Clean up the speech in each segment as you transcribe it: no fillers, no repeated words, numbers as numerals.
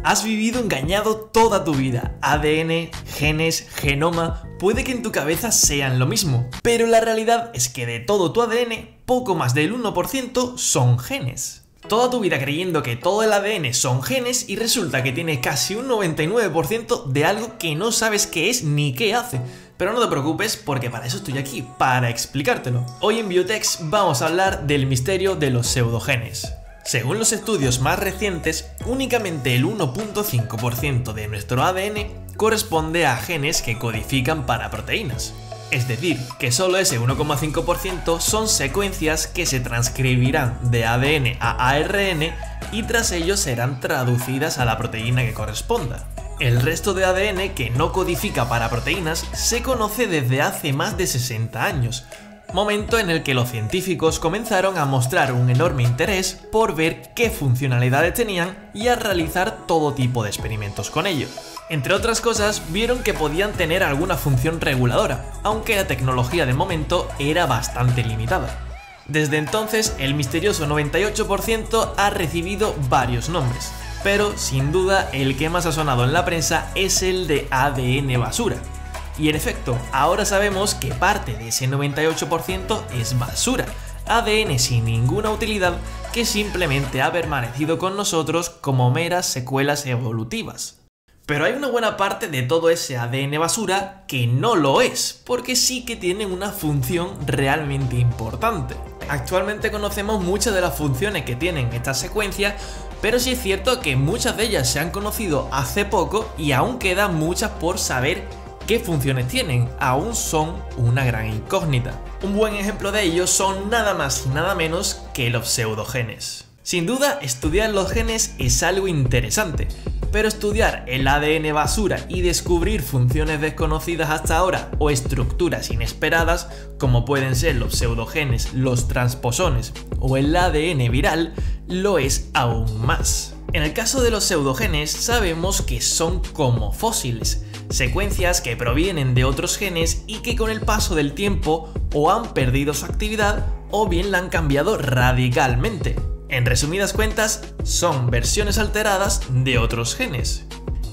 Has vivido engañado toda tu vida. ADN, genes, genoma, puede que en tu cabeza sean lo mismo, pero la realidad es que de todo tu ADN, poco más del 1% son genes. Toda tu vida creyendo que todo el ADN son genes y resulta que tiene casi un 99% de algo que no sabes qué es ni qué hace. Pero no te preocupes porque para eso estoy aquí, para explicártelo. Hoy en Biotex vamos a hablar del misterio de los pseudogenes. Según los estudios más recientes, únicamente el 1.5% de nuestro ADN corresponde a genes que codifican para proteínas. Es decir, que solo ese 1,5% son secuencias que se transcribirán de ADN a ARN y tras ello serán traducidas a la proteína que corresponda. El resto de ADN que no codifica para proteínas se conoce desde hace más de 60 años, momento en el que los científicos comenzaron a mostrar un enorme interés por ver qué funcionalidades tenían y a realizar todo tipo de experimentos con ellos. Entre otras cosas, vieron que podían tener alguna función reguladora, aunque la tecnología de momento era bastante limitada. Desde entonces, el misterioso 98% ha recibido varios nombres, pero sin duda el que más ha sonado en la prensa es el de ADN basura. Y en efecto, ahora sabemos que parte de ese 98% es basura, ADN sin ninguna utilidad que simplemente ha permanecido con nosotros como meras secuelas evolutivas. Pero hay una buena parte de todo ese ADN basura que no lo es, porque sí que tiene una función realmente importante. Actualmente conocemos muchas de las funciones que tienen estas secuencias, pero sí es cierto que muchas de ellas se han conocido hace poco y aún quedan muchas por saber qué funciones tienen, aún son una gran incógnita. Un buen ejemplo de ello son nada más y nada menos que los pseudogenes. Sin duda, estudiar los genes es algo interesante, pero estudiar el ADN basura y descubrir funciones desconocidas hasta ahora o estructuras inesperadas, como pueden ser los pseudogenes, los transposones o el ADN viral, lo es aún más. En el caso de los pseudogenes, sabemos que son como fósiles, secuencias que provienen de otros genes y que con el paso del tiempo o han perdido su actividad o bien la han cambiado radicalmente. En resumidas cuentas, son versiones alteradas de otros genes.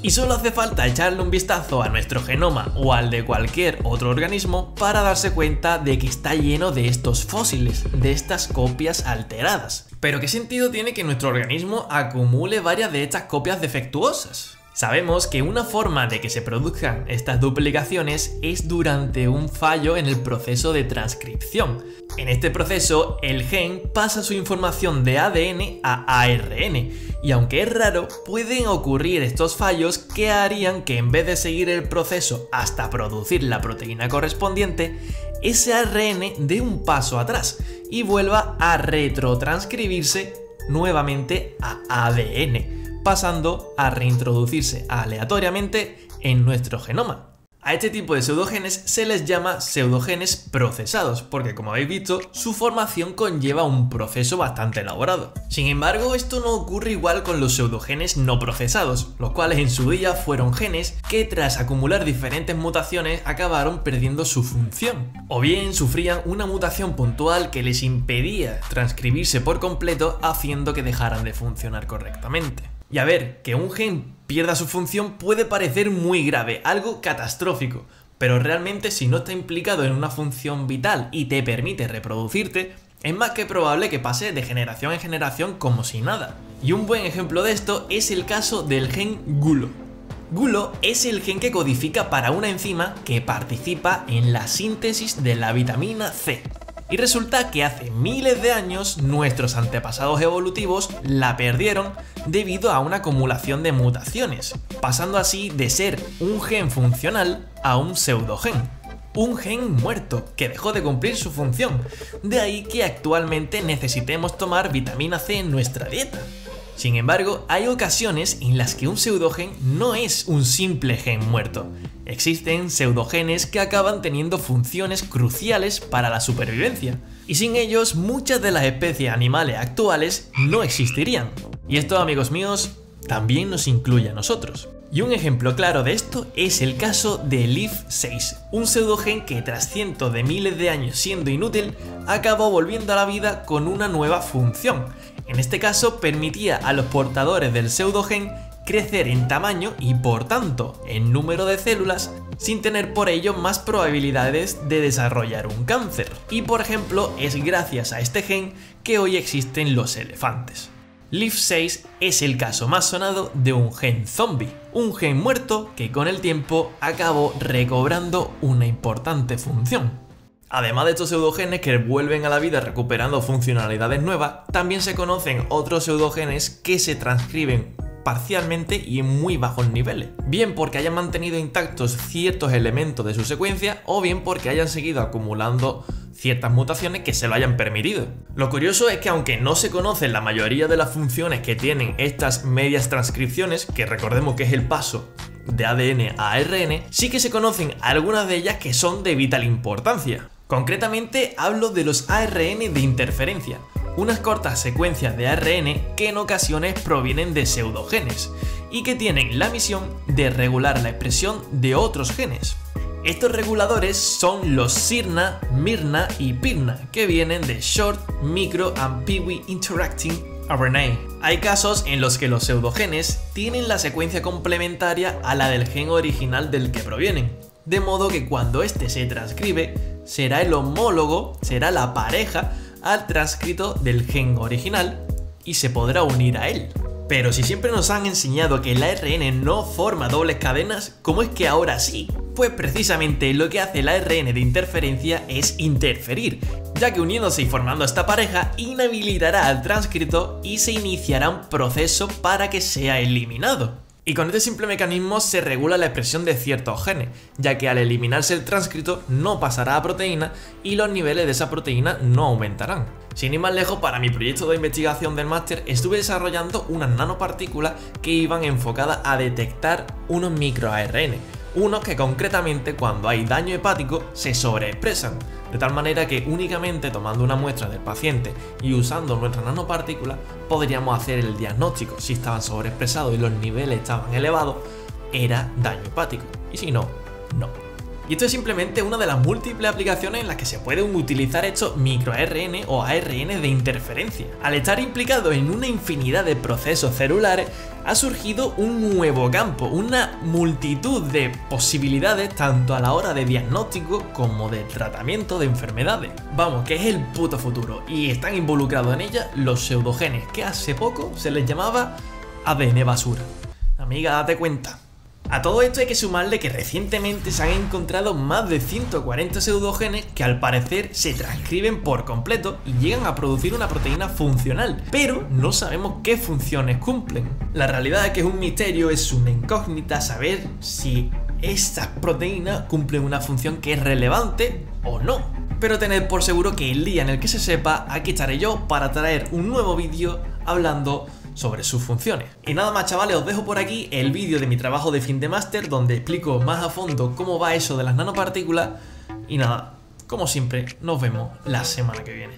Y solo hace falta echarle un vistazo a nuestro genoma o al de cualquier otro organismo para darse cuenta de que está lleno de estos fósiles, de estas copias alteradas. Pero ¿qué sentido tiene que nuestro organismo acumule varias de estas copias defectuosas? Sabemos que una forma de que se produzcan estas duplicaciones es durante un fallo en el proceso de transcripción. En este proceso, el gen pasa su información de ADN a ARN, y aunque es raro, pueden ocurrir estos fallos que harían que en vez de seguir el proceso hasta producir la proteína correspondiente, ese ARN dé un paso atrás y vuelva a retrotranscribirse nuevamente a ADN, pasando a reintroducirse aleatoriamente en nuestro genoma. A este tipo de pseudogenes se les llama pseudogenes procesados, porque como habéis visto, su formación conlleva un proceso bastante elaborado. Sin embargo, esto no ocurre igual con los pseudogenes no procesados, los cuales en su día fueron genes que tras acumular diferentes mutaciones acabaron perdiendo su función, o bien sufrían una mutación puntual que les impedía transcribirse por completo, haciendo que dejaran de funcionar correctamente. Y a ver, que un gen pierda su función puede parecer muy grave, algo catastrófico, pero realmente si no está implicado en una función vital y te permite reproducirte, es más que probable que pase de generación en generación como si nada. Y un buen ejemplo de esto es el caso del gen GULO. GULO es el gen que codifica para una enzima que participa en la síntesis de la vitamina C. Y resulta que hace miles de años nuestros antepasados evolutivos la perdieron debido a una acumulación de mutaciones, pasando así de ser un gen funcional a un pseudogen. Un gen muerto que dejó de cumplir su función, de ahí que actualmente necesitemos tomar vitamina C en nuestra dieta. Sin embargo, hay ocasiones en las que un pseudogen no es un simple gen muerto. Existen pseudogenes que acaban teniendo funciones cruciales para la supervivencia, y sin ellos muchas de las especies animales actuales no existirían. Y esto, amigos míos, también nos incluye a nosotros. Y un ejemplo claro de esto es el caso de LIF6, un pseudogen que tras cientos de miles de años siendo inútil, acabó volviendo a la vida con una nueva función. En este caso permitía a los portadores del pseudogen crecer en tamaño y por tanto en número de células, sin tener por ello más probabilidades de desarrollar un cáncer. Y por ejemplo, es gracias a este gen que hoy existen los elefantes. LIF6 es el caso más sonado de un gen zombie, un gen muerto que con el tiempo acabó recobrando una importante función. Además de estos pseudogenes que vuelven a la vida recuperando funcionalidades nuevas, también se conocen otros pseudogenes que se transcriben parcialmente y en muy bajos niveles, bien porque hayan mantenido intactos ciertos elementos de su secuencia o bien porque hayan seguido acumulando ciertas mutaciones que se lo hayan permitido. Lo curioso es que aunque no se conocen la mayoría de las funciones que tienen estas medias transcripciones, que recordemos que es el paso de ADN a ARN, sí que se conocen algunas de ellas que son de vital importancia. Concretamente hablo de los ARN de interferencia, unas cortas secuencias de ARN que en ocasiones provienen de pseudogenes y que tienen la misión de regular la expresión de otros genes. Estos reguladores son los siRNA, miRNA y piRNA, que vienen de Short, Micro and Piwi Interacting RNA. Hay casos en los que los pseudogenes tienen la secuencia complementaria a la del gen original del que provienen, de modo que cuando este se transcribe, será el homólogo, será la pareja al transcrito del gen original y se podrá unir a él. Pero si siempre nos han enseñado que el ARN no forma dobles cadenas, ¿cómo es que ahora sí? Pues precisamente lo que hace el ARN de interferencia es interferir, ya que uniéndose y formando esta pareja inhabilitará al transcrito y se iniciará un proceso para que sea eliminado. Y con este simple mecanismo se regula la expresión de ciertos genes, ya que al eliminarse el transcrito no pasará a proteína y los niveles de esa proteína no aumentarán. Sin ir más lejos, para mi proyecto de investigación del máster estuve desarrollando unas nanopartículas que iban enfocadas a detectar unos microARN, unos que concretamente cuando hay daño hepático se sobreexpresan, de tal manera que únicamente tomando una muestra del paciente y usando nuestras nanopartículas podríamos hacer el diagnóstico. Si estaban sobreexpresados y los niveles estaban elevados, era daño hepático, y si no, no. Y esto es simplemente una de las múltiples aplicaciones en las que se pueden utilizar estos microARN o ARN de interferencia. Al estar implicado en una infinidad de procesos celulares, ha surgido un nuevo campo, una multitud de posibilidades tanto a la hora de diagnóstico como de tratamiento de enfermedades. Vamos, que es el puto futuro, y están involucrados en ella los pseudogenes, que hace poco se les llamaba ADN basura. Amiga, date cuenta. A todo esto hay que sumarle que recientemente se han encontrado más de 140 pseudogenes que al parecer se transcriben por completo y llegan a producir una proteína funcional, pero no sabemos qué funciones cumplen. La realidad es que es un misterio, es una incógnita saber si estas proteínas cumplen una función que es relevante o no. Pero tened por seguro que el día en el que se sepa, aquí estaré yo para traer un nuevo vídeo hablando sobre sus funciones. Y nada más, chavales, os dejo por aquí el vídeo de mi trabajo de fin de máster donde explico más a fondo cómo va eso de las nanopartículas y nada, como siempre, nos vemos la semana que viene.